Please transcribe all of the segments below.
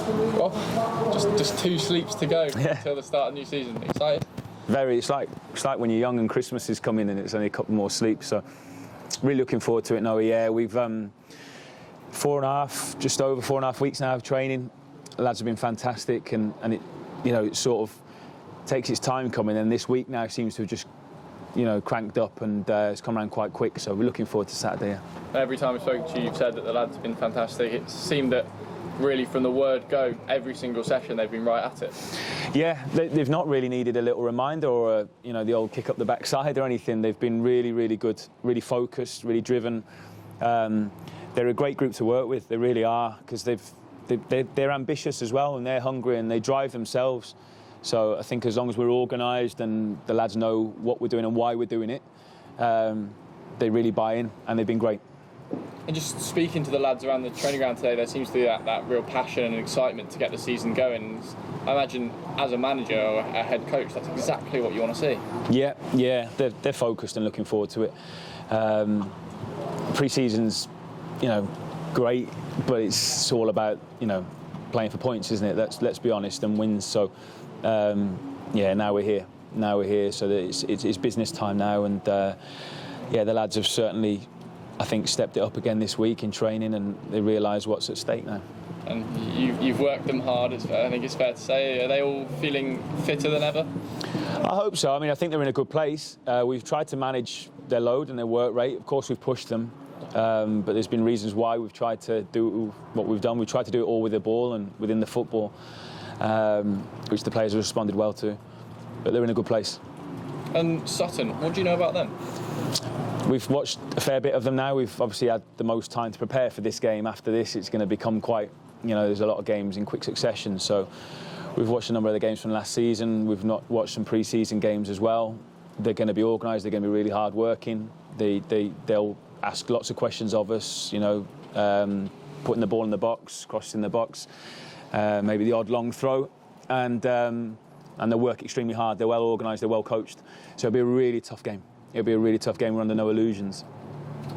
Well, just 2 sleeps to go until the start of the new season. Excited? Very. It's like when you're young and Christmas is coming and it's only a couple more sleeps. So really looking forward to it now. Yeah, we've just over 4.5 weeks now of training. The lads have been fantastic, and it, it sort of takes its time coming. And this week now seems to have just cranked up, and it's come around quite quick. So we're looking forward to Saturday. Yeah. Every time I've spoken to you, you've said that the lads have been fantastic. It seemed that really from the word go, every single session they've been right at it. Yeah, they've not really needed a little reminder or the old kick up the backside or anything. They've been really, really good, really focused, really driven. They're a great group to work with. They really are, because they're ambitious as well, and they're hungry and they drive themselves. So I think as long as we're organised and the lads know what we're doing and why we're doing it, they really buy in, and they've been great. And just speaking to the lads around the training ground today, there seems to be that real passion and excitement to get the season going. I imagine as a manager or a head coach, that's exactly what you want to see. Yeah, they're focused and looking forward to it. Pre-season's, great, but it's all about, playing for points, isn't it? Let's be honest, and wins. So, now we're here. So it's business time now, and the lads have certainly, I think, stepped it up again this week in training, and they realise what's at stake now. And you've worked them hard, I think it's fair to say. Are they all feeling fitter than ever? I hope so. I think they're in a good place. We've tried to manage their load and their work rate. Of course, we've pushed them, but there's been reasons why we've tried to do what we've done. We've tried to do it all with the ball and within the football, which the players have responded well to. But they're in a good place. And Sutton, what do you know about them? We've watched a fair bit of them now. We've obviously had the most time to prepare for this game. After this, it's going to become quite, there's a lot of games in quick succession. So we've watched a number of the games from last season. We've not watched some pre-season games as well. They're going to be organised. They're going to be really hard working. They'll ask lots of questions of us, putting the ball in the box, crossing the box, maybe the odd long throw. And they work extremely hard. They're well organised. They're well coached. So it'll be a really tough game. It'll be a really tough game. We're under no illusions.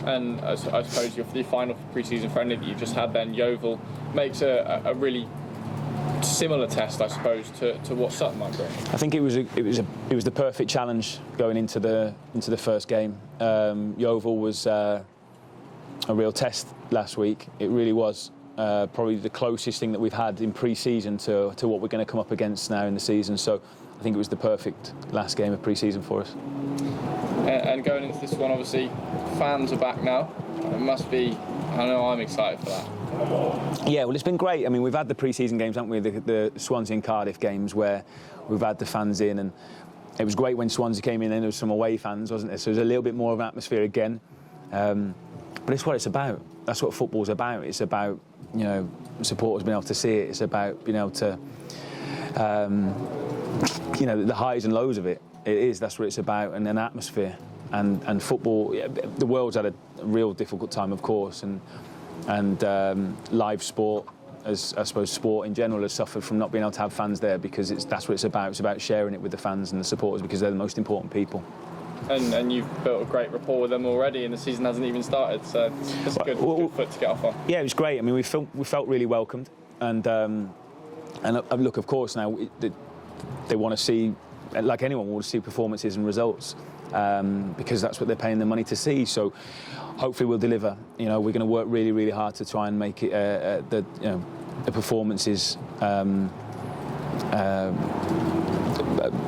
And I suppose the final pre-season friendly that you've just had then, Yeovil, makes a really similar test, I suppose, to what Sutton might bring. I think it was the perfect challenge going into the first game. Yeovil was a real test last week. It really was. Probably the closest thing that we've had in pre-season to what we're going to come up against now in the season. So I think it was the perfect last game of pre-season for us. And going into this one, obviously, fans are back now. It must be, I know I'm excited for that. Yeah, well, it's been great. We've had the pre-season games, haven't we? The Swansea and Cardiff games where we've had the fans in, and it was great when Swansea came in and there was some away fans, wasn't there? So there's a little bit more of an atmosphere again. But it's what it's about. That's what football's about. It's about, supporters being able to see it. It's about being able to, the highs and lows of it. It is. That's what it's about, and an atmosphere. And football, the world's had a real difficult time, of course, and live sport, as I suppose sport in general, has suffered from not being able to have fans there, because that's what it's about. It's about sharing it with the fans and the supporters, because they're the most important people. And you've built a great rapport with them already, and the season hasn't even started, so it's a good foot to get off on. Yeah, it was great. We felt really welcomed, and look, of course, now they want to see, like anyone, will see performances and results, because that's what they're paying the money to see. So hopefully we'll deliver. We're going to work really, really hard to try and make it the performances.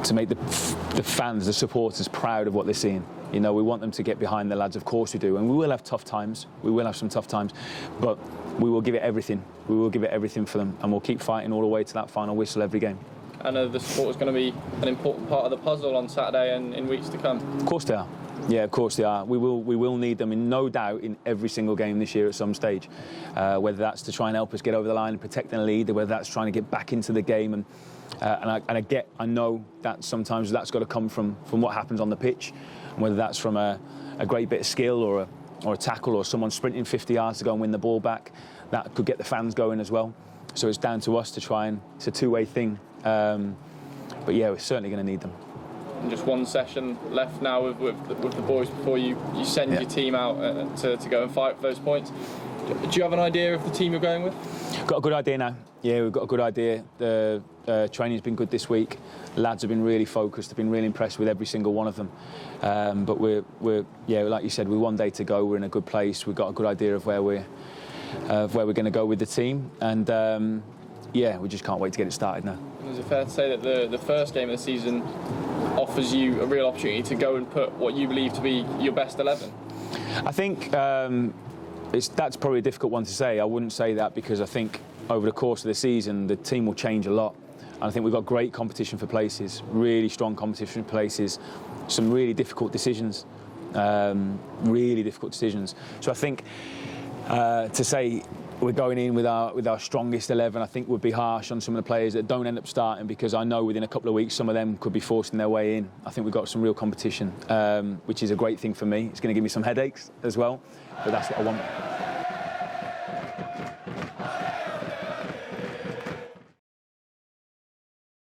To make the fans, the supporters, proud of what they're seeing. We want them to get behind the lads, of course we do, and we will have tough times. We will have some tough times, but we will give it everything. We will give it everything for them, and we'll keep fighting all the way to that final whistle every game. And the support is going to be an important part of the puzzle on Saturday and in weeks to come. Of course they are. Yeah, of course they are. We will need them, in no doubt, in every single game this year at some stage. Whether that's to try and help us get over the line and protect the lead, or whether that's trying to get back into the game. And I know that sometimes that's got to come from what happens on the pitch, and whether that's from a great bit of skill or a tackle, or someone sprinting 50 yards to go and win the ball back, that could get the fans going as well. So it's down to us to try, and it's a two-way thing. But yeah, we're certainly going to need them. And just one session left now with the boys before you send your team out to go and fight for those points. Do you have an idea of the team you're going with? got a good idea now. Yeah, we've got a good idea. The training's been good this week. Lads have been really focused. I've been really impressed with every single one of them. But we're like you said, we're 1 day to go. We're in a good place. We've got a good idea of where we're going to go with the team, and we just can't wait to get it started now. Is it fair to say that the first game of the season offers you a real opportunity to go and put what you believe to be your best 11? I think that's probably a difficult one to say. I wouldn't say that because I think over the course of the season the team will change a lot. And I think we've got great competition for places, really strong competition for places, some really difficult decisions, So I think to say we're going in with our strongest 11, I think would be harsh on some of the players that don't end up starting, because I know within a couple of weeks some of them could be forcing their way in. I think we've got some real competition, which is a great thing for me. It's going to give me some headaches as well, but that's what I want.